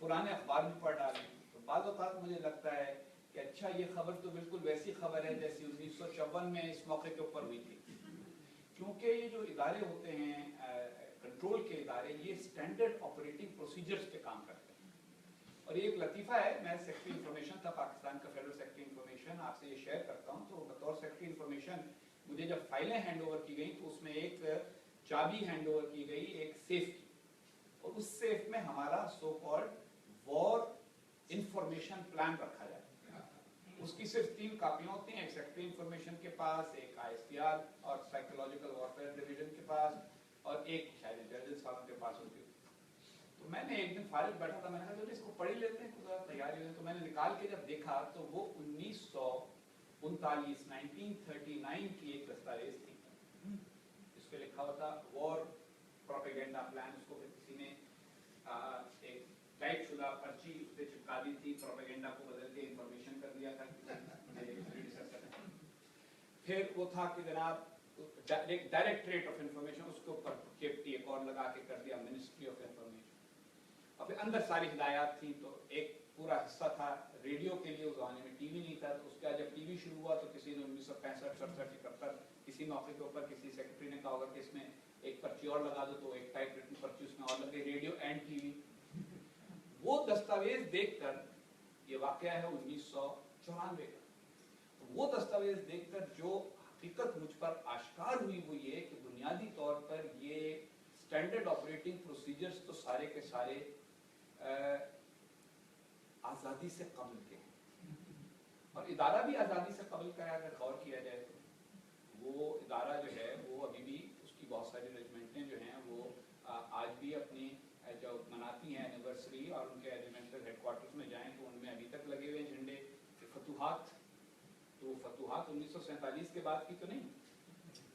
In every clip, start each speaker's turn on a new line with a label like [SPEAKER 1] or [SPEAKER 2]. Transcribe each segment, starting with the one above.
[SPEAKER 1] पुराने अखबार भी पढ़ डालें। तो बाज़ औक़ात मुझे लगता है कि अच्छा ये खबर तो बिल्कुल वैसी खबर है जैसी 1954 में इस मौके के ऊपर हुई थी, क्योंकि ये जो इदारे होते हैं कंट्रोल के इदारे, ये स्टैंडर्ड ऑपरेटिंग प्रोसीजर्स पे काम करते हैं। और ये एक लतीफ़ा है, मैं सेक्रेटरी इंफॉर्मेशन था पाकिस्तान का, फेडरल सेक्रेटरी इंफॉर्मेशन, आपसे ये शेयर करता हूँ। तो बतौर सेक्रेटरी इंफॉर्मेशन मुझे जब फाइलें हैंड ओवर की गई तो उसमें एक चाबी हैंड ओवर की गई एक सेफ की, और उस सेफ में हमारा so called war information plan रखा जाता है। उसकी सिर्फ 3 कापियाँ होती हैं, एक सेक्रेटरी इंफॉर्मेशन के पास, एक ISPR और साइकोलॉजिकल वॉरफेयर डिवीजन के पास, और एक शायद इंटेलिजेंस वालों के पास होती है। तो मैंने एक दिन फारिग बैठा था, मैंने कहा चलो इसको पढ़ ही लेते हैं, कुछ तैयारी हो। तो मैंने निकाल के जब देखा तो वो 1939 की एक दस्तावेज थी, इस पे लिखा हुआ था वॉर प्रोपेगेंडा प्लान। उसको किसी ने एक टाइप शुदा पर्ची उस पर चिपका दी थी, प्रोपेगेंडा को बदल के इंफॉर्मेशन कर दिया था। फिर वो था कि जनाब डायरेक्टरेट ऑफ इंफॉर्मेशन, उसके ऊपर केपटी एक और लगा के कर दिया मिनिस्ट्री ऑफ इंफॉर्मेशन। और फिर अंदर सारी हिदायत थी। तो एक पूरा हिस्सा था रेडियो के लिए, उस जमाने में टीवी नहीं था, तो उसके बाद जब टीवी शुरू हुआ तो किसी ने 1965, 67, 71 किसी मौके के ऊपर किसी सेक्रेटरी ने कहा होगा कि इसमें एक पर्ची और लगा दो, तो एक टाइप रिटन पर्ची उसमें और लग गई, रेडियो एंड टीवी। वो दस्तावेज देखकर, ये वाकया है 1994 का, तो वो दस्तावेज देखकर जो हकीकत मुझ पर आश्कार हुई वो ये कि बुनियादी तौर पर ये स्टैंडर्ड ऑपरेटिंग प्रोसीजर्स तो सारे के सारे आज़ादी से कबल के हैं, और इदारा भी आज़ादी से कबल का है। अगर गौर किया जाए तो वो इदारा जो है वो अभी भी, उसकी बहुत सारी रेजिमेंटें जो हैं वो आज भी अपनी जो मनाती हैं एनिवर्सरी, और उनके रेजिमेंटल हेडक्वार्टर्स में जाएं तो उनमें अभी तक लगे हुए झंडे। फतूहात, तो फतूहात 1947 के बाद की तो नहीं,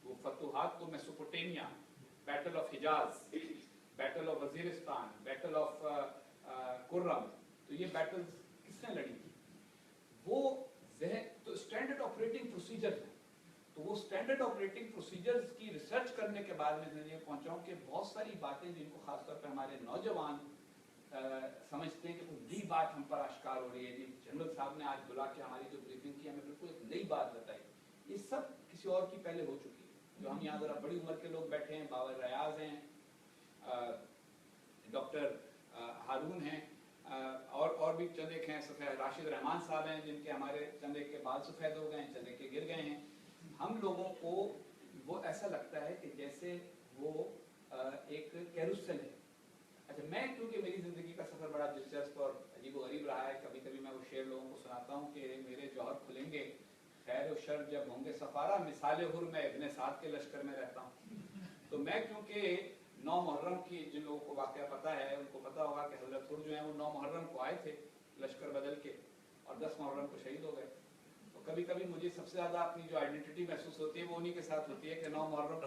[SPEAKER 1] वो फतूहात तो Mesopotamia, battle of Hijaz, battle of Waziristan, battle of Kurram, तो ये बैटल्स किसने लड़ी थी? वो तो स्टैंडर्ड ऑपरेटिंग प्रोसीजर है। तो वो स्टैंडर्ड ऑपरेटिंग प्रोसीजर्स की रिसर्च करने के बाद मैं ये पहुंचा हूं कि बहुत सारी बातें जिनको खासतौर पर हमारे नौजवान समझते हैं कि कोई नई बात हम पर आश्कार हो रही है, जी जनरल साहब ने आज बुला के हमारी जो ब्रीफिंग की हमें बिल्कुल एक नई बात बताई, ये सब किसी और की पहले हो चुकी है। जो हम यहाँ जरा बड़ी उम्र के लोग बैठे हैं, बाबर रियाज हैं, डॉक्टर हारून हैं, और भी चंद एक हैं, सफ़ेद राशिद रहमान साहब हैं, जिनके हमारे चंद एक के बाल सफ़ेद हो गए हैं, चंद एक के गिर गए हैं। हम लोगों को वो ऐसा लगता है कि जैसे वो एक कैरुसल है। अच्छा, मैं क्योंकि मेरी ज़िंदगी का सफ़र बड़ा दिलचस्प और अजीब-ओ-गरीब रहा है, कभी कभी मैं वो शेर लोगों को सुनाता हूँ कि मेरे जौहर खुलेंगे खैर व शर जब होंगे सफारा, मिसाले हुर मैं इब्ने साद के लश्कर में रहता हूँ। तो मैं क्योंकि 9 मुहर्रम की, जिन लोगों को वाक़या पता है उनको पता होगा कि हज़रत हुर जो है वो 9 मुहर्रम को आए थे लश्कर बदल के, और 10 मुहर्रम को शहीद हो गए। तो कभी कभी मुझे सबसे ज़्यादा अपनी जो आइडेंटिटी महसूस होती है वो उन्हीं के साथ होती है कि 9 मुहर्रम को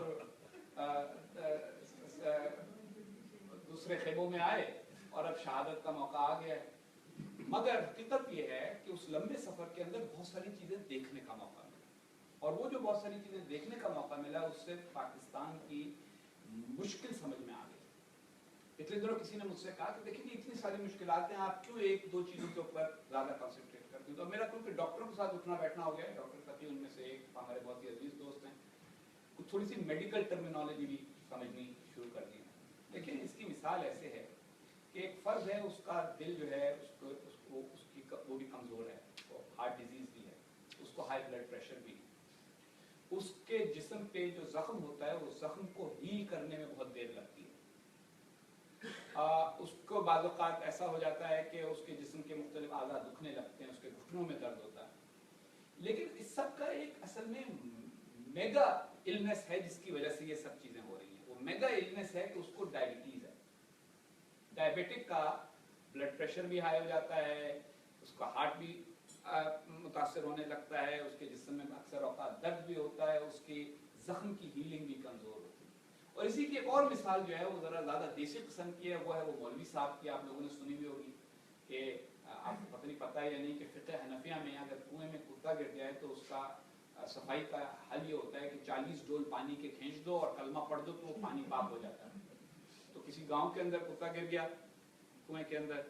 [SPEAKER 1] दूसरे खेबों में आए और अब शहादत का मौका आ गया है। मगर हकीकत ये है कि उस लंबे सफ़र के अंदर बहुत सारी चीज़ें देखने का मौका मिला, और वो जो बहुत सारी चीज़ें देखने का मौका मिला उससे पाकिस्तान की मुश्किल समझ में आ गई। पिछले दिनों किसी ने मुझसे कहा कि देखिए इतनी सारी मुश्किलात हैं, आप क्यों 1-2 चीज़ों के ऊपर ज़्यादा कंसंट्रेट करते हैं? तो मेरा क्योंकि डॉक्टरों के साथ उठना बैठना हो गया है, डॉक्टर फती उनमें से एक हमारे बहुत ही अजीज दोस्त हैं, कुछ थोड़ी सी मेडिकल टर्मिनोलॉजी भी समझनी शुरू कर दी है। देखिए इसकी मिसाल ऐसे है कि एक फ़र्द है, उसका दिल जो है वो भी कमज़ोर है, वो हार्ट डिजीज़ भी है, उसको हाई ब्लड प्रेशर भी है, उसके जिस्म पे जो ज़ख्म होता है वो ज़ख्म को हील करने में बहुत देर लगती है। उसको बाज़ औक़ात ऐसा हो जाता है कि उसके जिस्म के मुख्तलिफ आज़ा दुखने लगते हैं, उसके घुटनों में दर्द होता है। लेकिन इस सब का एक असल में मेगा इलनेस है जिसकी वजह से ये सब चीज़ें हो रही हैं। वो मेगा इलनेस है कि उसको डायबिटीज़ है, डायबिटिक का ब्लड प्रेशर भी हाई हो जाता है, उसका हार्ट भी मुतासर होने लगता है, उसके जिस्म में अक्सर औक़ात दर्द भी होता है, उसकी ज़ख्म की हीलिंग भी कमज़ोर होती है। और इसी की एक और मिसाल जो है वो ज़रा ज़्यादा देसी किस्म की है, वो है वो मौलवी साहब की, आप लोगों ने सुनी भी होगी कि आपको पता नहीं पता है या नहीं कि फ़िक़्ह हनफिया में अगर कुएँ में कुत्ता गिर जाए तो उसका सफाई का हल ये होता है कि 40 डोल पानी के खींच दो और कलमा पढ़ दो तो वो पानी पाक हो जाता है। तो किसी गांव के अंदर कुत्ता गिर गया कुएं के अंदर,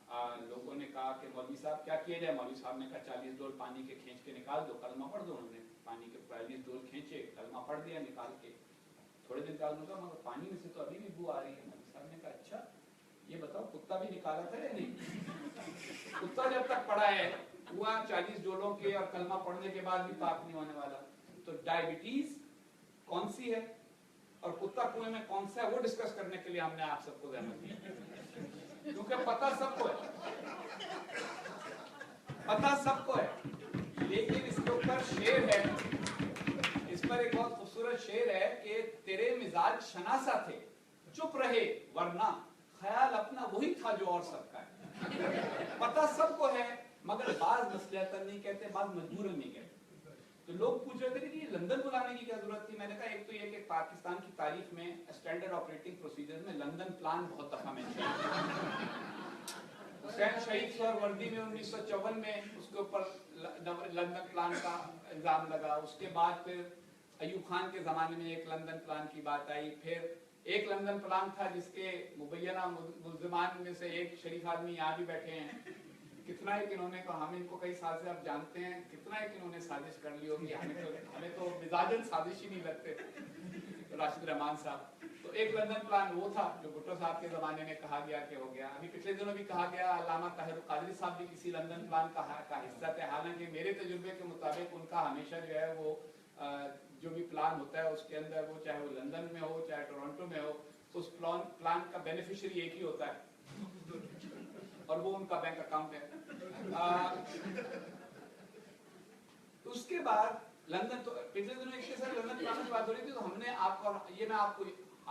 [SPEAKER 1] लोगों ने कहा कि मौलवी साहब क्या किया जाए। मौलवी साहब ने कहा 40 डोल पानी के खींच के निकाल दो, कलमा पढ़ दो। उन्होंने पानी के 40 डोल खींचे, कलमा पढ़ दिया निकाल के। थोड़े दिन बाद उन्होंने कहा मगर पानी में से तो अभी भी बू आ रही है। मौलवी साहब ने कहा अच्छा ये बताओ कुत्ता भी निकाला था या नहीं? कुत्ता जब तक पड़ा है हुआ 40 डोलों के और कलमा पढ़ने के बाद भी पाक नहीं होने वाला। तो डायबिटीज कौन सी है और कुत्ता कुएं में कौन सा है, वो डिस्कस करने के लिए हमने आप सबको जहमत दी, क्योंकि पता सबको है, पता सबको है। लेकिन इसके ऊपर शेर है, इस पर एक बहुत खूबसूरत शेर है कि तेरे मिजाज शनासा थे, चुप रहे वरना ख्याल अपना वही था जो और सबका है। पता सबको है मगर बाज मसलियतन नहीं कहते, बाज मजबूरन नहीं कहते। तो लोग पूछ रहे थे कि ये लंदन बुलाने की क्या जरूरत थी। मैंने कहा एक तो ये कि पाकिस्तान की तारीख में स्टैंडर्ड ऑपरेटिंग प्रोसीजर में लंदन प्लान बहुत दफा मेंशन है। हुसैन शहीद सर वर्दी में 1954 में उसके ऊपर लंदन प्लान का इल्जाम लगा। उसके बाद फिर अयूब खान के जमाने में एक लंदन प्लान की बात आई। फिर एक लंदन प्लान था जिसके मुबैना मुल्ज़िमान में से एक शरीफ आदमी यहाँ भी बैठे हैं। कितना एक इन्होंने कहा, हम इनको कई साल से आप जानते हैं, कितना एक इन्होंने साजिश कर ली होगी। हमें तो मिजाजन साजिश ही नहीं लगते, राशिद रहमान साहब। तो एक लंदन प्लान वो था जो भुट्टो साहब के जमाने में कहा गया कि हो गया। अभी पिछले दिनों भी कहा गया अल्लामा ताहिर कादरी साहब भी किसी लंदन प्लान का हिस्सा थे। हालांकि मेरे तजुर्बे के मुताबिक उनका हमेशा जो है वो जो भी प्लान होता है उसके अंदर, वो चाहे वो लंदन में हो चाहे टोरंटो में हो, उस प्लान का बेनिफिशियरी एक ही होता है और वो उनका बैंक अकाउंट है। उसके बाद लंदन, तो पिछले दिनों एक साथ लंदन प्लान की बात हो रही थी, तो हमने आपको ये मैं आपको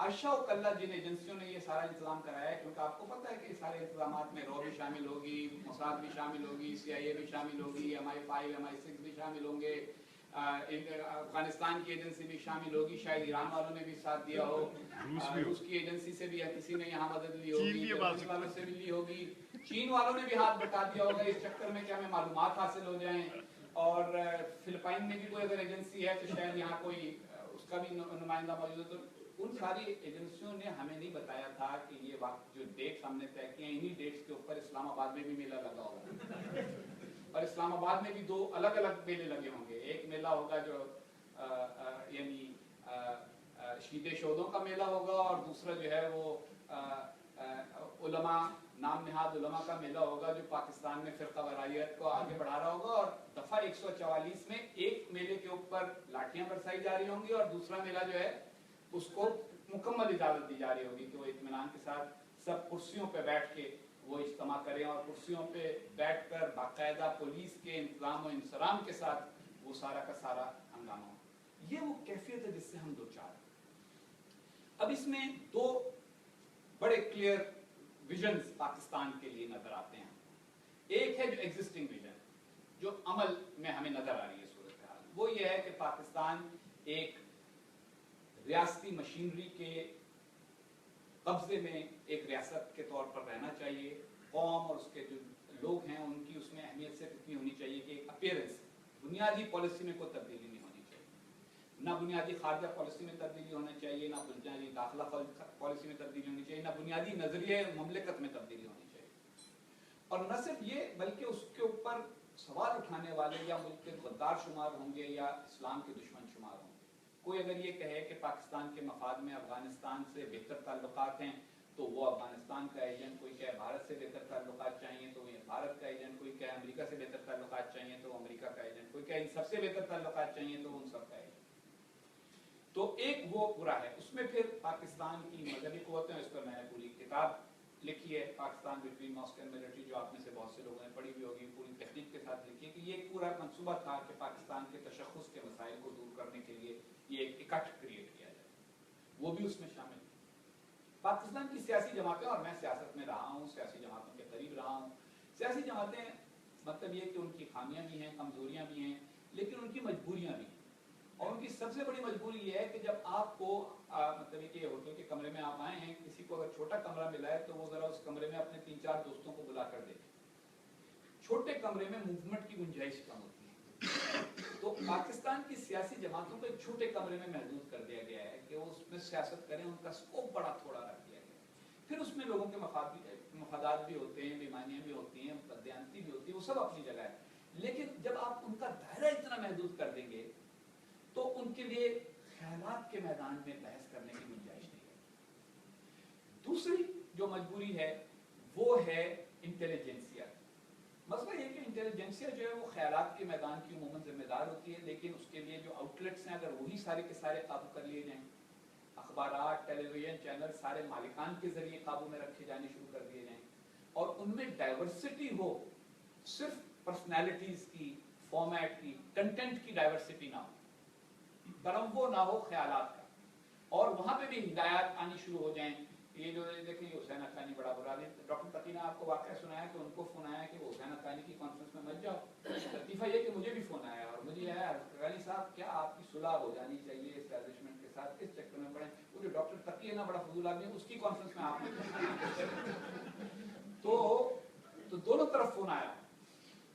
[SPEAKER 1] आशा और कल्ला जिन एजेंसियों ने ये सारा इंतजाम कराया है, क्योंकि आपको पता है कि सारे इंतजाम में रॉ भी शामिल होगी, मोसाद भी शामिल होगी, CIA भी शामिल होगी, MI5 MI6 भी शामिल होंगे, अफगानिस्तान की एजेंसी भी शामिल होगी, शायद ईरान वालों ने भी साथ दिया हो, रूस की एजेंसी से भी किसी ने यहाँ मदद ली होगी, जर्मनी वालों से भी ली होगी, चीन वालों ने भी हाथ बटा दिया होगा इस चक्कर में कि हमें मालूमात हासिल हो जाएं। और फिलिपाइन में भी कोई अगर एजेंसी है तो शायद यहाँ कोई उसका भी नुमाइंदा मौजूद है। तो उन सारी एजेंसियों ने हमें नहीं बताया था कि ये वक्त जो डेट्स हमने तय किए इन्हीं डेट्स के ऊपर इस्लामाबाद में भी मेला लगा होगा और इस्लामाबाद में भी 2 अलग अलग मेले लगे होंगे। एक मेला होगा जो यानी शीदे शोदों का मेला होगा और दूसरा जो है वो उलमा, नाम निहाद उलमा का मेला होगा जो पाकिस्तान में फिरका वरायत को आगे बढ़ा रहा होगा। और दफा 144 में एक मेले के ऊपर लाठियां बरसाई जा रही होंगी और दूसरा मेला जो है उसको मुकम्मल इजाजत दी जा रही होगी कि वो इत्मीनान के साथ सब कुर्सियों पे बैठ के वो इज्तिमा करें और कुर्सियों पे बैठकर बाकायदा पुलिस के इंतजाम और इंसराम के साथ वो सारा का सारा हंगामा हो। ये वो कैफियत है जिससे हम दो चार। अब इसमें 2 बड़े क्लियर विजन्स पाकिस्तान के लिए नजर आते हैं। एक है जो एग्जिस्टिंग विजन जो अमल में हमें नजर आ रही है सूरत हाल, वो ये है कि पाकिस्तान एक रियासती मशीनरी के कब्जे में एक रियासत के तौर पर रहना चाहिए। कौम और उसके जो लोग हैं उनकी उसमें अहमियत सिर्फ इतनी होनी चाहिए कि एक अपीयरेंस, बुनियादी पॉलिसी में कोई तब्दीली नहीं होनी चाहिए, ना बुनियादी खारजा पॉलिसी में तब्दीली होनी चाहिए, ना बुनियादी दाखिला पॉलिसी में तब्दीली होनी चाहिए, ना बुनियादी नजरिए ममलिकत में तब्दीली होनी चाहिए। और न सिर्फ ये बल्कि उसके ऊपर सवाल उठाने वाले या मुल्क के गद्दार शुमार होंगे या इस्लाम के दुश्मन शुमार होंगे। कोई अगर ये कहे कि पाकिस्तान के मफाद में अफगानिस्तान से बेहतर ताल्लुकात हैं तो वो अफगानिस्तान का एजेंट, कोई कहे भारत से बेहतर ताल्लुकात चाहिए तो ये भारत का एजेंट, कोई कहे अमेरिका से बेहतर ताल्लुकात चाहिए तो अमेरिका का एजेंट, कोई कहे इन सबसे बेहतर ताल्लुकात चाहिए तो उन सब का एजेंट। तो एक वो बुरा है। उसमें फिर पाकिस्तान की मजहबी क़ुव्वतें, इस पर मैंने पूरी किताब लिखी है, Pakistan between mosque and military, जो आप में से बहुत से लोगों ने पढ़ी हुई होगी, पूरी तहकीक के साथ लिखी है कि ये एक पूरा मंसूबा था कि पाकिस्तान के तशख़्ख़ुस के मसाइल को दूर करने के लिए ये एक इकट्ठ क्रिएट किया जाए, वो भी उसमें शामिल है। पाकिस्तान की सियासी जमातें, और मैं सियासत में रहा हूँ, सियासी जमातों के करीब रहा हूँ, सियासी जमातें मतलब ये कि उनकी खामियां भी हैं, कमजोरियां भी हैं, लेकिन उनकी मजबूरियां भी हैं। और उनकी सबसे बड़ी मजबूरी ये है कि जब आपको मतलब ये होटल के कमरे में आप आए हैं, किसी को अगर छोटा कमरा मिला है तो वो जरा उस कमरे में अपने 3-4 दोस्तों को बुलाकर देखें। छोटे कमरे में मूवमेंट की गुंजाइश कम होती है। तो पाकिस्तान की सियासी जमातों को एक छोटे कमरे में महदूद कर दिया गया है कि वो उसमें सियासत करें, उनका स्कोप बड़ा थोड़ा रख दिया गया है। फिर उसमें लोगों के मफादात भी होते हैं, बेईमानियाँ भी होती हैं, बददियानती भी होती है, वो सब अपनी जगह है, लेकिन जब आप उनका दायरा इतना महदूद कर देंगे तो उनके लिए ख्यालात के मैदान में बहस करने की गुंजाइश नहीं है। दूसरी जो मजबूरी है वो है इंटेलिजेंसिया। मसला ये कि इंटेलिजेंसिया जो है वो ख्यालात के मैदान की उमूमन जिम्मेदार होती है, लेकिन उसके लिए जो आउटलेट्स हैं अगर वही सारे के सारे काबू कर लिए जाएं, अखबारात, टेलीविजन चैनल सारे मालिकान के जरिए काबू में रखे जाने शुरू कर दिए जाएं और उनमें डाइवर्सिटी हो, सिर्फ पर्सनैलिटीज की, फॉर्मेट की, कंटेंट की डाइवर्सिटी ना हो, तनव्वो ना हो ख्यालात का, और वहां पे भी हिदायत आनी शुरू हो जाएं। ये जो देखिए हुसैन हक्कानी बड़ा बुरा दिन, डॉक्टर तकी ने आपको वाकया सुनाया कि उनको फोन आया कि वो हुसैन हक्कानी की कॉन्फ्रेंस में मत जाओ। लतीफ़ा ये कि मुझे भी फोन आया और मुझे आया हक्कानी साहब क्या आपकी सुलह हो जानी चाहिए एस्टैब्लिशमेंट के साथ, इस चक्कर में पड़े, वो जो डॉक्टर तकी है ना बड़ा फजूल आदमी, उसकी कॉन्फ्रेंस में आप तो दोनों तरफ फोन आया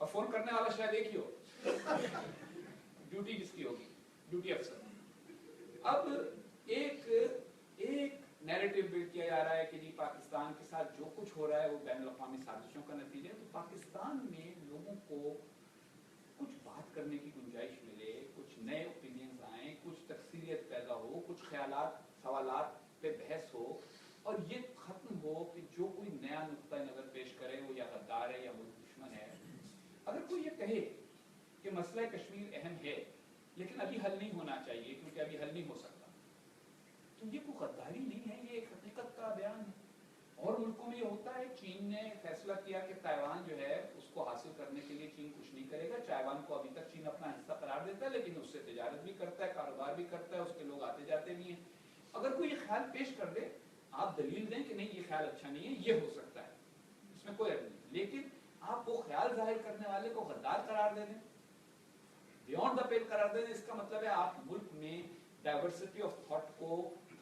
[SPEAKER 1] और फोन करने वाला शायद एक ही हो, ड्यूटी किसकी होगी, ड्यूटी अफसर। अब एक नैरेटिव बिल्ड किया जा रहा है कि जी पाकिस्तान के साथ जो कुछ हो रहा है वो बैनुल अक़वामी साजिशों का नतीजा है, तो पाकिस्तान में लोगों को कुछ बात करने की गुंजाइश मिले, कुछ नए ओपिनियंस आए, कुछ तकसीरियत पैदा हो, कुछ ख्यालात सवालात पे बहस हो, और ये खत्म हो कि जो कोई नया नुक्ता नज़र पेश करे वो या गद्दार है या मुल्क दुश्मन है। अगर कोई ये कहे कि मसला कश्मीर अहम है लेकिन अभी हल नहीं होना चाहिए क्योंकि अभी हल नहीं हो सकता, तो ये कोई गद्दारी नहीं है, ये एक हकीकत का बयान है। और मुल्कों में ये होता है, चीन ने फैसला किया कि ताइवान जो है उसको हासिल करने के लिए चीन कुछ नहीं करेगा, ताइवान को अभी तक चीन अपना हिस्सा करार देता है लेकिन उससे तिजारत भी करता है, कारोबार भी करता है, उसके लोग आते जाते भी हैं। अगर कोई ये ख्याल पेश कर दे, आप दलील दें कि नहीं ये ख्याल अच्छा नहीं है, ये हो सकता है, इसमें कोई अर्थ नहीं, लेकिन आप वो ख्याल जाहिर करने वाले को गद्दार करार दे दें, बियॉन्ड द पेल करार दे दें, इसका मतलब है आप मुल्क में डाइवर्सिटी ऑफ थॉट को,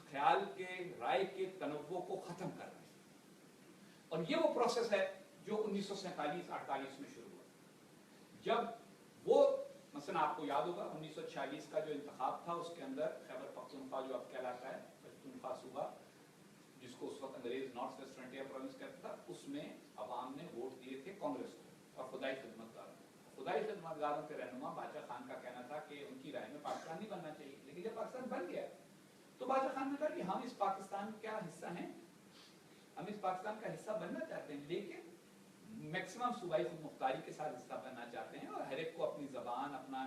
[SPEAKER 1] ख्याल के, राय के तनव्वो को खत्म कर रहे हैं। और ये वो प्रोसेस है जो 1947-48 में शुरू हुआ, जब वो मसलन आपको याद होगा 1946 का जो इंतखाब था उसके अंदर खैबर पख्तूनख्वा जो अब कहलाता है पख्तूनख्वा सूबा, जिसको उस वक्त अंग्रेज नॉर्थ वेस्ट फ्रंटियर प्रोविंस कहता था, उसमें अवाम ने वोट दिए थे कांग्रेस को और खुदाई खिदमतगारों को। खुदाई खिदमतगारों के रहनुमा बादशाह खान का कहना था कि उनकी राय में पाकिस्तान नहीं बनना चाहिए, लेकिन जब पाकिस्तान बन गया तो बादशाह खान ने कहा कि हम इस पाकिस्तान का हिस्सा हैं, हम इस पाकिस्तान का हिस्सा बनना चाहते हैं, लेकिन मैक्सिमम सूबाई खुद मुख्तारी के साथ हिस्सा बनना चाहते हैं और हर एक को अपनी ज़बान, अपना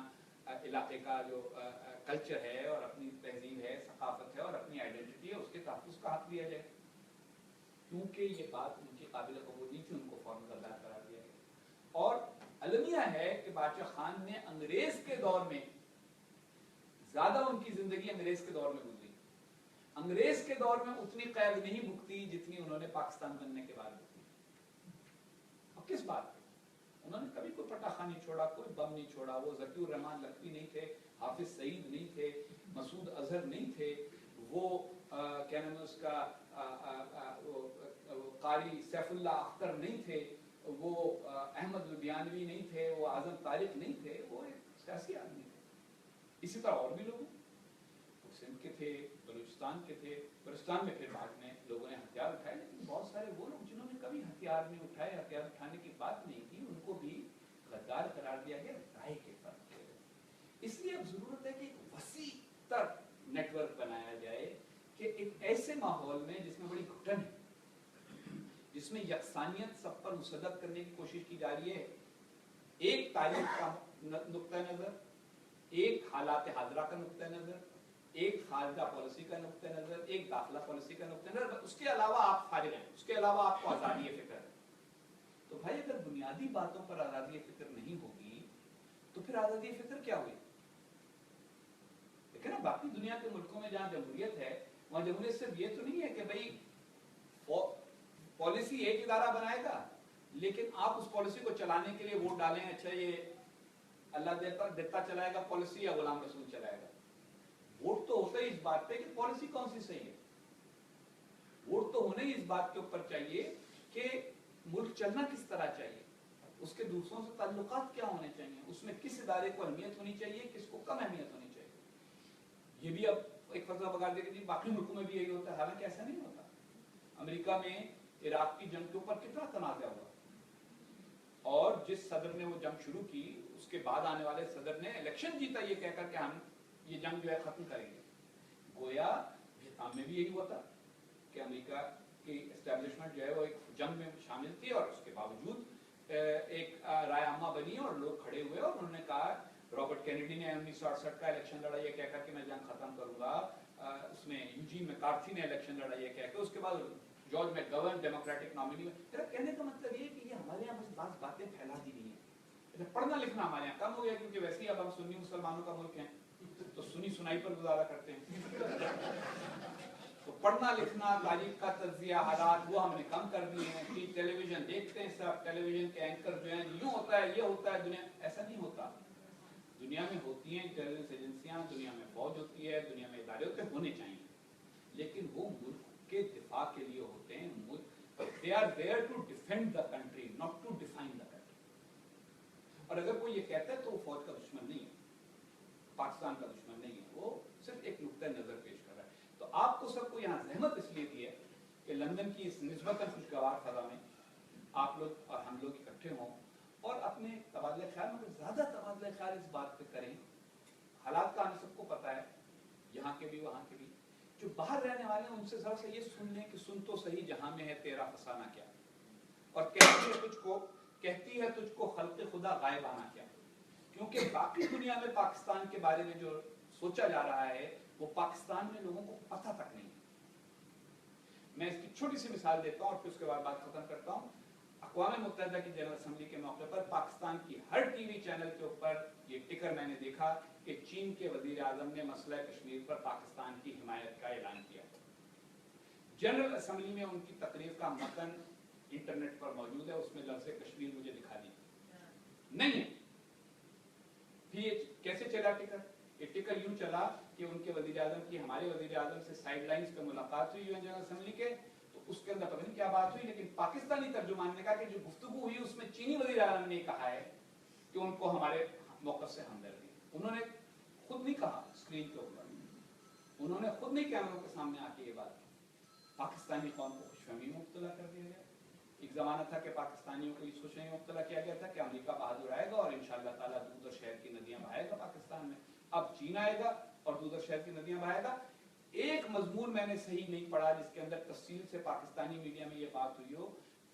[SPEAKER 1] इलाके का जो कल्चर है और अपनी तहजीब है, सकाफत है और अपनी आइडेंटिटी है, उसके तहफ़्फ़ुज़ का हक दिया जाए। क्योंकि ये बात उनकी काबिल कबूल नहीं थी, उनको फौरन गद्दार करार दिया गया। और अलमिया है कि बादशाह खान ने अंग्रेज के दौर में ज़्यादा उनकी ज़िंदगी अंग्रेज के दौर में गुजरी, अंग्रेज के दौर में उतनी कैद नहीं भुगती जितनी उन्होंने पाकिस्तान बनने के बाद भुगती। और किस बात पे? उन्होंने कभी कोई पटाखा नहीं छोड़ा, कोई बम नहीं छोड़ा, वो ज़कीउर रहमान लखवी नहीं थे, हाफिज सईद नहीं थे, मसूद अजहर नहीं थे, वो क्या नाम है उसका कारी सैफुल्लाह अख्तर नहीं थे, वो अहमद लुधियानवी नहीं थे, वो आजम तारिक नहीं थे, वो एक सियासी आदमी थे। इसी तरह और भी लोग सिंध के थे, बलूचिस्तान के थे, बलूचिस्तान में फिर बाद में लोगों ने हथियार उठाए, लेकिन बहुत सारे वो लोग जिन्होंने कभी हथियार नहीं उठाए, हथियार उठाने की बात नहीं की, उनको भी गद्दार करार दिया गया राय के फर्क पे। इसलिए अब जरूरत है कि एक वसी तर नेटवर्क बनाया जाए कि एक ऐसे माहौल में जिसमें बड़ी घुटन है, जिसमें यकसानियत सब पर मुसद्दत करने की कोशिश की जा रही है, एक तारीख का नुक्ता नजर, एक हालात हाजरा का नुक्ता नजर, एक खारजा पॉलिसी का नुक्ता नजर, एक दाखिला पॉलिसी का नुक्ता नजर, उसके अलावा आप फारिग हैं, उसके अलावा आपको आज़ादी फिक्र है। तो भाई अगर बुनियादी बातों पर आज़ादी फिक्र नहीं होगी तो फिर आज़ादी फिक्र क्या हुई? देखिए ना, बाकी दुनिया के मुल्कों में जहाँ जमहूरियत है वहाँ जमहूरियत सिर्फ ये तो नहीं है कि भाई पॉलिसी एक इदारा बनाएगा लेकिन आप उस पॉलिसी को चलाने के लिए वोट डालें, अच्छा ये अल्लाह देता चलाएगा पॉलिसी या गुलाम रसूल चलाएगा। वोट तो होता ही इस बात पे कि पॉलिसी कौन सी सही है, वोट तो होने ही इस बात के ऊपर चाहिए कि मुल्क चलना किस तरह चाहिए, उसके दूसरों से ताल्लुकात क्या होने चाहिए, उसमें किस इदारे को अहमियत होनी चाहिए, किसको कम अहमियत होनी चाहिए। ये भी अब एक फतवा बगा देगी, बाकी मुल्कों में भी यही होता है, हालांकि ऐसा नहीं होता। अमेरिका में इराक की जंग के ऊपर कितना तनाज़ा हुआ, और जिस सदर ने वो जंग शुरू की उसके बाद आने वाले सदर ने इलेक्शन जीता ये कहकर के हम ये जंग जो है खत्म करेंगे। गोया वियतनाम में भी यही हुआ था कि अमेरिका की एस्टेब्लिशमेंट जो है वो एक जंग में शामिल थी और उसके बावजूद एक राय आमा बनी और लोग खड़े हुए और उन्होंने कहा, रॉबर्ट कैनेडी ने 1968 का इलेक्शन लड़ा ये कहकर के मैं जंग खत्म करूंगा, उसमें यूजीन मैकार्थी ने इलेक्शन लड़ा ये कहकर, उसके बाद जॉर्ज मैकगवर्न डेमोक्रेटिक नॉमिनी में। मेरा कहने का मतलब ये कि ये हमारे यहाँ बस बातें फैला दी गई हैं। पढ़ना लिखना हमारे यहाँ कम हो गया क्योंकि वैसे ही अब हम सुन्नी मुसलमानों का मुल्क है तो सुनी सुनाई पर गुजारा करते हैं। तो पढ़ना लिखना, तारीख का तज्जिया, हालात वो हमने कम कर दिए हैं कि टेलीविजन देखते हैं सब, टेलीविजन के एंकर जो हैं यूँ होता है ये होता है, दुनिया ऐसा नहीं होता। दुनिया में होती हैं इंटेलिजेंस एजेंसियां, दुनिया में फौज होती है, दुनिया में इदारे होते होने चाहिए, लेकिन वो मुल्क के दिफा के लिए होते हैं। They are there to defend the country, not to define the country. और अगर कोई ये कहता है तो वो फौज का दुश्मन नहीं है, पाकिस्तान का दुश्मन नहीं है, वो सिर्फ एक नुक्ता नजर पेश कर रहा है। तो आपको सबको यहाँ जहमत इसलिए दी है कि लंदन की इस निस्बतन खुशगवार फजा में आप लोग और हम लोग इकट्ठे हों और अपने तबादले ख्याल, मगर ज्यादा तबादले ख्याल इस बात पे करें, हालात का हमें सबको पता है, यहाँ के भी वहाँ के भी, जो बाहर रहने वाले हैं उनसे जरा सा ये सुन लें कि सुन तो सही जहां में है तेरा फसाना क्या, और कहती है तुझको खल्क़े खुदा गायबाना क्या। क्योंकि बाकी दुनिया में पाकिस्तान के बारे में जो सोचा जा रहा है वो पाकिस्तान में लोगों को पता तक नहीं है। मैं इसकी छोटी सी मिसाल देता हूँ और फिर उसके बाद बात खत्म करता हूँ। अक़वाम मुत्तहिदा की जनरल असेंबली के मौके पर पाकिस्तान की हर टीवी चैनल के ऊपर ये टिकर मैंने देखा कि चीन के वजीर आज़म ने मसला कश्मीर पर पाकिस्तान की हिमायत का ऐलान किया। जनरल असेंबली में उनकी तकरीर का मतन इंटरनेट पर मौजूद है, उसमें लफ्ज़ कश्मीर मुझे दिखा दी नहीं है। फिर कैसे चला टिकर? ये टिकर यूं चला कि उनके वजीर आज़म की हमारे वजीर आज़म से साइड लाइन्स पे मुलाकात हुई जनरल असेंबली के, तो उसके अंदर पता नहीं क्या बात हुई, लेकिन पाकिस्तानी तर्जुमान ने कहा कि जो गुफ्तगू हुई उसमें चीनी वजीर आज़म ने कहा है कि उनको हमारे मौक़िफ़ से हमदर्दी। उन्होंने खुद नहीं कहा स्क्रीन के ऊपर, उन्होंने खुद नहीं कैमरों के सामने आके ये बात की। पाकिस्तानी कौम को खुशफहमी में मुब्तला कर दिया गया। एक ज़माना था कि पाकिस्तानियों को इस खुशफहमी में मुब्तला किया गया था कि अमेरिका बहादुर आएगा और इंशाअल्लाह ताला दूध और शहद की नदियाँ बहाएगा पाकिस्तान में। अब चीन आएगा और दूध और शहद की नदियाँ बहाएगा। एक मजमून मैंने सही नहीं पढ़ा जिसके अंदर तफसील से पाकिस्तानी मीडिया में ये बात हुई हो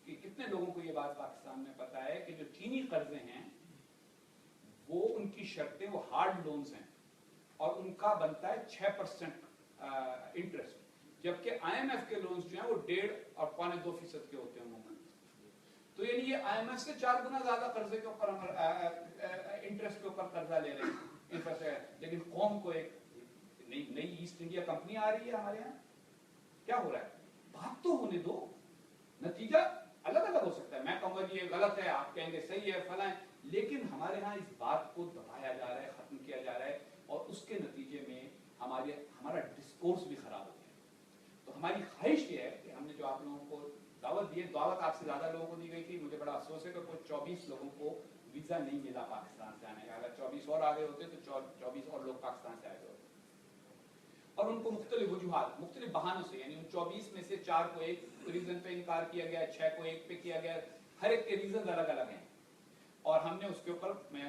[SPEAKER 1] कि कितने लोगों को ये बात पाकिस्तान में पता है कि जो चीनी कर्जे हैं वो उनकी शर्तें वो हार्ड लोन्स हैं और उनका बनता है 6% इंटरेस्ट, जबकि IMF के लोन्स जो हैं वो 1.5 और 1.25% के होते हैं उन्होंने। तो यानी ये IMF से 4 गुना ज्यादा कर्जे के ऊपर इंटरेस्ट के ऊपर कर्जा ले रहे हैं। लेकिन कौम को एक नई ईस्ट इंडिया कंपनी आ रही है हमारे यहाँ, क्या हो रहा है? बात तो होने दो, नतीजा अलग अलग हो सकता है। मैं कहूँगा कि ये गलत है, आप कहेंगे सही है, फला है, लेकिन हमारे यहाँ इस बात को दबाया जा रहा है, खत्म किया जा रहा है और उसके नतीजे में हमारा डिस्कोर्स भी खराब हो गया। तो हमारी ख्वाहिश ये है कि हमने जो आप लोगों को दावत दी है, दावत आपसे ज्यादा लोगों को दी गई थी। मुझे बड़ा अफसोस है कि कोई 24 लोगों को वीजा नहीं मिला पाकिस्तान से आने का। अगर 24 और आ गए होते तो 24 और लोग पाकिस्तान से आए होते और उनको मुख्तलिफ वजूहात, मुख्तलिफ बहानों से, यानी उन 24 में से 4 को एक रीजन पे इनकार किया गया, 6 को एक पे किया गया, हर एक के रीजन अलग अलग हैं। और हमने उसके ऊपर, मैं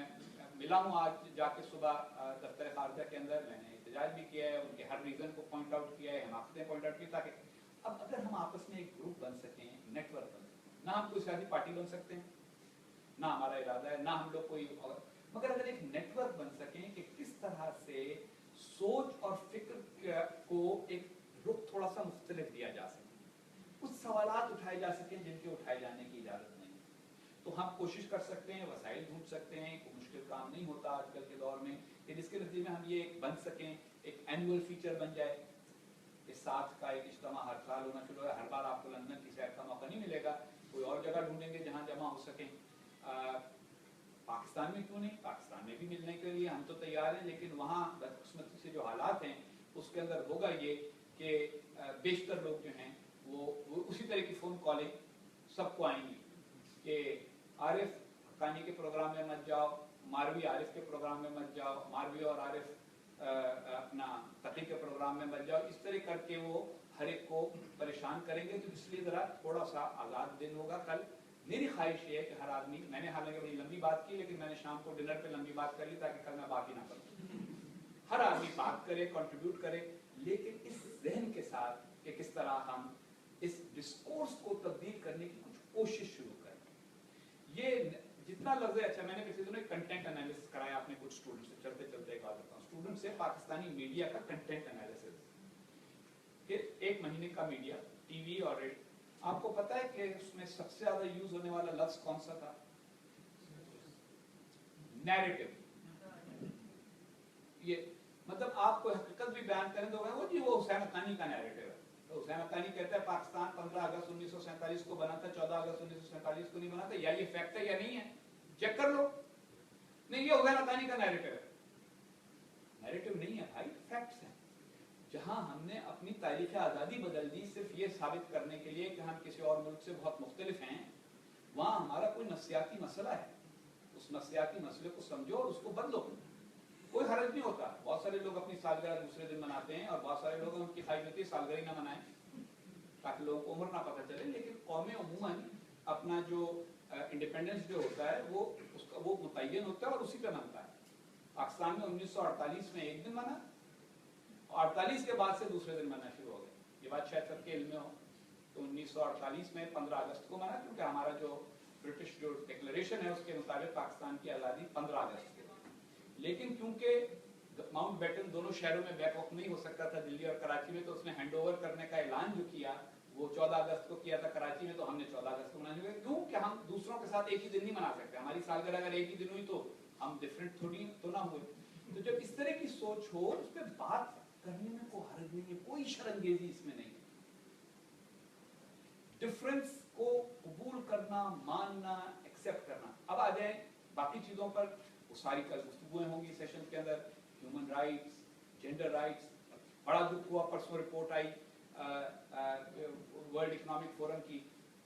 [SPEAKER 1] मिला हूँ आज जाके सुबह दफ्तर खारजा के अंदर, मैंने एहतजाज भी किया है, उनके हर रीजन को पॉइंट आउट किया है, हमाकतें पॉइंट आउट की, ताकि अब अगर हम आपस में एक ग्रुप बन सकें, नेटवर्क बन सकें, ना हम कोई सियासी पार्टी बन सकते हैं, ना हमारा इरादा है, ना हम लोग कोई, मगर अगर एक नेटवर्क बन सकें कि किस तरह से सोच और फिक्र को एक रुख थोड़ा सा मुख्तलिफ दिया जा सके, कुछ सवालात उठाए जा सकें जिनके उठाए जाने की इजाजत नहीं, तो हम कोशिश कर सकते हैं, वसाइल ढूंढ सकते हैं। कोई मुश्किल काम नहीं होता आजकल के दौर में कि जिसके नतीजे में हम ये बन सकें, एक एनुअल फीचर बन जाए। इस साथ का एक इज्तिमा हर साल होना शुरू है, हर बार आपको लंदन की सैर का मौका नहीं मिलेगा, कोई और जगह ढूंढेंगे जहाँ जमा हो सकें। पाकिस्तान में क्यों नहीं, पाकिस्तान में भी मिलने के लिए हम तो तैयार हैं, लेकिन वहाँ बदकिस्मती से जो हालात हैं उसके अंदर होगा ये कि बेशतर लोग जो हैं वो उसी तरह की फ़ोन कॉलिंग सबको आएंगी कि आरिफ हक्कानी के प्रोग्राम में मत जाओ, मारवी आरिफ के प्रोग्राम में मत जाओ, मारवी और आरिफ अपना तकी के प्रोग्राम में मत जाओ। इस तरह करके वो हर एक को परेशान करेंगे, तो इसलिए ज़रा थोड़ा सा आज़ाद दिन होगा कल। मेरी ख्वाहिश ये है कि हर आदमी, मैंने हालांकि बड़ी लंबी बात की, लेकिन मैंने शाम को डिनर पे लंबी बात कर ली ताकि कल मैं बात ही ना करूँ। हर आदमी बात करे, कंट्रीब्यूट करे, लेकिन इस जहन के साथ कि किस तरह हम इस डिस्कोर्स को तब्दील करने की कुछ कोशिश शुरू करें। ये जितना लफ्ज़, अच्छा मैंने पिछले दिनों कंटेंट एनालिसिस कराया अपने कुछ स्टूडेंट से, चलते चलते एक बात बताता हूँ, स्टूडेंट से पाकिस्तानी मीडिया का कंटेंट एनालिसिस, फिर एक महीने का मीडिया, टीवी और रेडियो। आपको पता है कि उसमें सबसे ज्यादा यूज होने वाला लफ्ज कौन सा था? नैरेटिव। ये मतलब आपको हकीकत भी बयान करें तो वो जी वो हुसैन हक्कानी का नैरेटिव है। तो हुसैन हक्कानी कहता है पाकिस्तान 15 अगस्त 1947 को बना था, 14 अगस्त 1947 को नहीं बना था, या ये फैक्ट है या नहीं है, चेक कर लो। नहीं, ये हुसैन हक्कानी का नैरेटिव है। नैरेटिव नहीं है भाई, फैक्ट्स हैं। जहां हमने अपनी तारीख आज़ादी बदल दी सिर्फ ये साबित करने के लिए कि हम किसी और मुल्क से बहुत मुख्तलिफ हैं, वहां हमारा कोई नफ्सियाती मसला है, उस नफ्सियाती मसले को समझो और उसको बदलो। कोई हर्ज नहीं होता। बहुत सारे लोग अपनी सालगिरह दूसरे दिन मनाते हैं और बहुत सारे लोग उनकी ख्वाहिश होती है सालगिरह ना मनाएं ताकि लोगों को उम्र ना पता चले। लेकिन कौमें अमूमन अपना जो इंडिपेंडेंस डे होता है वो मुतय्यन होता है और उसी पे मनता है। पाकिस्तान में 1948 में एक दिन मना, 48 के बाद से दूसरे दिन मनाना शुरू हो गया। ये बात शायद सबके इल्म में हो। तो 1948 में 15 अगस्त को मना, क्योंकि हमारा जो ब्रिटिश जो डिक्लेरेशन है उसके मुताबिक पाकिस्तान की आज़ादी 15 अगस्त के बाद। लेकिन क्योंकि माउंट बैटन दोनों शहरों में बैकवॉक नहीं हो सकता था, दिल्ली और कराची में, तो उसने हैंड ओवर करने का ऐलान जो किया वो 14 अगस्त को किया था कराची में, तो हमने 14 अगस्त को मनाने लगे। क्यों कि हम दूसरों के साथ एक ही दिन नहीं मना सकते। हमारी सालगिरह अगर एक ही दिन हुई तो हम डिफरेंट थोड़ी तो ना हुए। तो जब इस तरह की सोच हो, उस पर बात करने में कोई हर्ज नहीं है, कोई शर्मगेजी इसमें नहीं है। डिफरेंस को कबूल करना, मानना, एक्सेप्ट करना। अब आ जाए बाकी चीजों पर, वो सारी कल गुफ्तगूएं होंगी सेशन के अंदर, ह्यूमन राइट्स, जेंडर राइट्स। बड़ा दुख हुआ, परसों रिपोर्ट आई वर्ल्ड इकोनॉमिक फोरम की,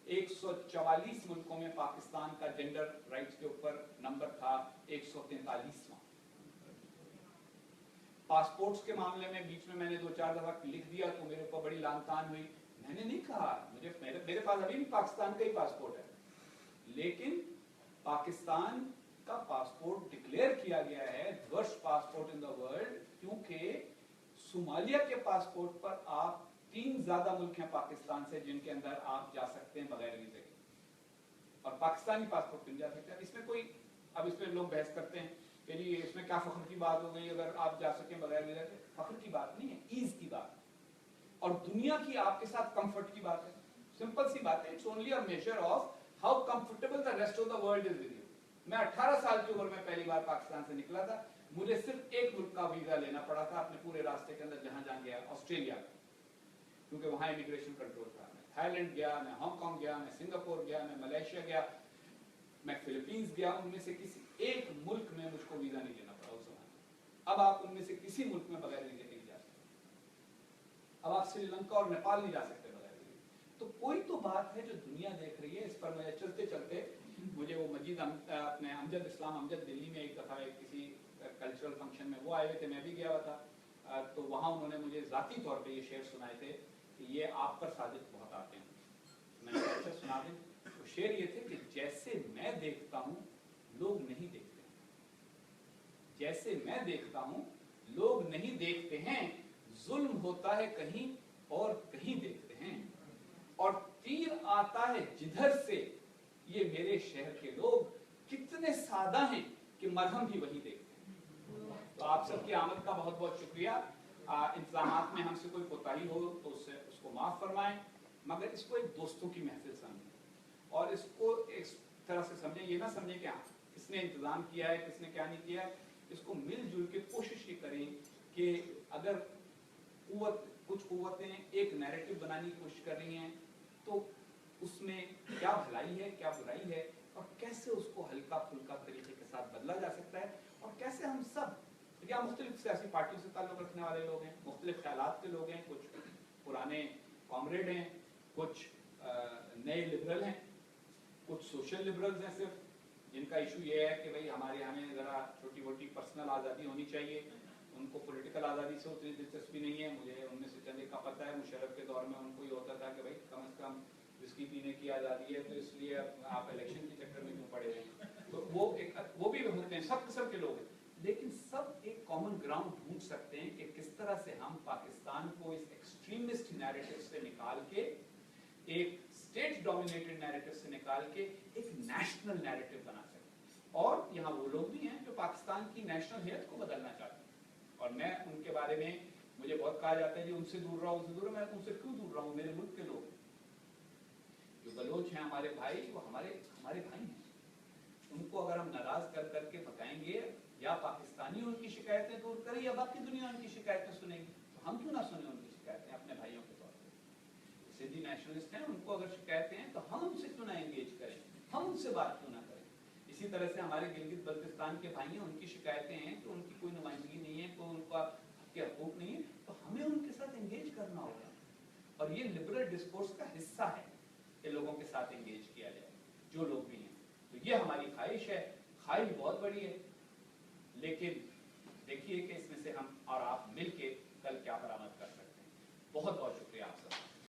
[SPEAKER 1] 144 मुल्कों में पाकिस्तान का जेंडर राइट्स के ऊपर नंबर था 143वां। पासपोर्ट्स के मामले में बीच में मैंने 2-4 दफा लिख दिया तो मेरे ऊपर बड़ी लानतान हुई। मैंने नहीं कहा, मेरे पास अभी भी पाकिस्तान का ही पासपोर्ट है, लेकिन पाकिस्तान का पासपोर्ट डिक्लेयर किया गया है worst passport in the world, क्योंकि सोमालिया के पासपोर्ट पर आप 3 ज्यादा मुल्क हैं पाकिस्तान से जिनके अंदर आप जा सकते हैं बगैर वीजे के, और पाकिस्तानी पासपोर्ट नहीं जा सकते। इसमें कोई, अब इस पर लोग बहस करते हैं कि जी इसमें क्या फख्र की बात हो गई अगर आप जा सकें बगैर वीजा के। फख्र की बात नहीं है, ईज की बात और दुनिया की आपके साथ कंफर्ट की बात है। सिंपल सी बात है, it's only a measure of how comfortable the rest of the world is with you. मैं 18 साल की उम्र में पहली बार पाकिस्तान से निकला था, मुझे सिर्फ एक मुल्क का वीजा लेना पड़ा था अपने पूरे रास्ते के अंदर जहां जहां गया, ऑस्ट्रेलिया, क्योंकि वहां इमिग्रेशन कंट्रोल था। मैं थाईलैंड गया, मैं हांगकांग गया, मैं सिंगापुर गया, मैं मलेशिया गया, मैं फिलीपींस गया, उनमें से किसी एक मुल्क में मुझको वीजा नहीं लेना पड़ा उस समय। अब आप उनमें से किसी मुल्क में बगैर वीजे नहीं जा सकते। अब आप श्रीलंका और नेपाल नहीं जा सकते बगैर वीजे। तो कोई तो बात है जो दुनिया देख रही है। इस पर मैं चलते चलते मुझे वो मजीद अपने अमजद इस्लाम अमजद दिल्ली में एक दफ़ा किसी कल्चरल फंक्शन में वो आए हुए थे, मैं भी गया हुआ था, तो वहाँ उन्होंने मुझे ज़ाती तौर पे ये शेर सुनाए थे कि ये आप पर सादिक बहुत आते हैं। मैंने अच्छा सुना दें। तो शेर ये थे कि जैसे मैं देखता हूँ लोग नहीं देखते, जैसे मैं देखता हूँ लोग नहीं देखते हैं, जुल्म होता है कहीं और कहीं देखते हैं, और तीर आता है जिधर से, ये मेरे शहर के लोग कितने सादा हैं कि मरहम भी वही देखते हैं। तो आप सबकी आमद का बहुत बहुत शुक्रिया। इंतजामात में हमसे कोई कोताही हो तो उसको माफ़ फरमाएं, मगर इसको एक दोस्तों की महफिल समझें और इसको इस तरह से समझें, ये ना समझें कि किसने इंतज़ाम किया है किसने क्या नहीं किया है। इसको मिलजुल के कोशिश ये करें कि अगर कुछ कुव्वतें एक नैरेटिव बनाने की कोशिश कर रही हैं तो उसमें क्या भलाई है क्या बुराई है, और कैसे उसको हल्का फुल्का तरीके के साथ बदला जा सकता है, और कैसे हम सब या मुख्तलिफ सियासी पार्टियों से ताल्लुक़ रखने वाले लोग हैं, मुख्तलिफ ख्यालात के लोग हैं, कुछ पुराने कॉमरेड हैं, कुछ नए लिबरल हैं, कुछ सोशल लिबरल्स हैं सिर्फ, जिनका इशू ये है कि भाई हमारे यहाँ ज़रा छोटी मोटी पर्सनल आज़ादी होनी चाहिए, उनको पॉलिटिकल आज़ादी से उतनी दिलचस्पी नहीं है। मुझे उनमें से चंद का पता है, मुशर्रफ के दौर में उनको ये होता था कि भाई कम से कम विस्की पीने की आज़ादी है, तो इसलिए आप इलेक्शन के चक्कर में क्यों पड़े हैं। तो वो भी होते हैं, सब किस्म के लोग हैं, लेकिन सब एक कॉमन ग्राउंड ढूंढ सकते हैं कि किस तरह से हम पाकिस्तान को इस एक्सट्रीमिस्ट नैरेटिव से निकाल के, एक स्टेट डोमिनेटेड नैरेटिव से निकाल के एक नेशनल नैरेटिव बना सकते हैं। और यहाँ वो लोग भी हैं जो पाकिस्तान की नेशनल हेयत को बदलना चाहते हैं, और मैं उनके बारे में, मुझे बहुत कहा जाता है कि उनसे दूर रहा, उनसे दूर रहा। मैं उनसे क्यों दूर रहा हूँ? मेरे मुल्क के लोग जो बलोच हैं हमारे भाई, वो हमारे भाई हैं। उनको अगर हम नाराज कर करके भगाएंगे, या पाकिस्तानी उनकी शिकायतें दूर करें या बाकी दुनिया उनकी शिकायतें सुनेगी, तो हम क्यों ना सुने उनकी शिकायतें अपने भाइयों के तौर पर। सिंधी नेशनलिस्ट हैं, उनको अगर शिकायतें हैं तो हम उनसे क्यों ना एंगेज करें, हम उनसे बात क्यों ना करें। इसी तरह से हमारे गिलगित बल्तिस्तान के भाई हैं, उनकी शिकायतें हैं कि उनकी कोई नुमाइंदगी नहीं है, कोई उनका हक हकूक नहीं है, तो हमें उनके साथ एंगेज करना होगा। और ये लिबरल डिस्कोर्स का हिस्सा है कि लोगों के साथ एंगेज किया जाए, जो लोग भी हैं। तो ये हमारी ख्वाहिश है, ख्वाहिश बहुत बड़ी है, लेकिन देखिए कि इसमें से हम और आप मिलके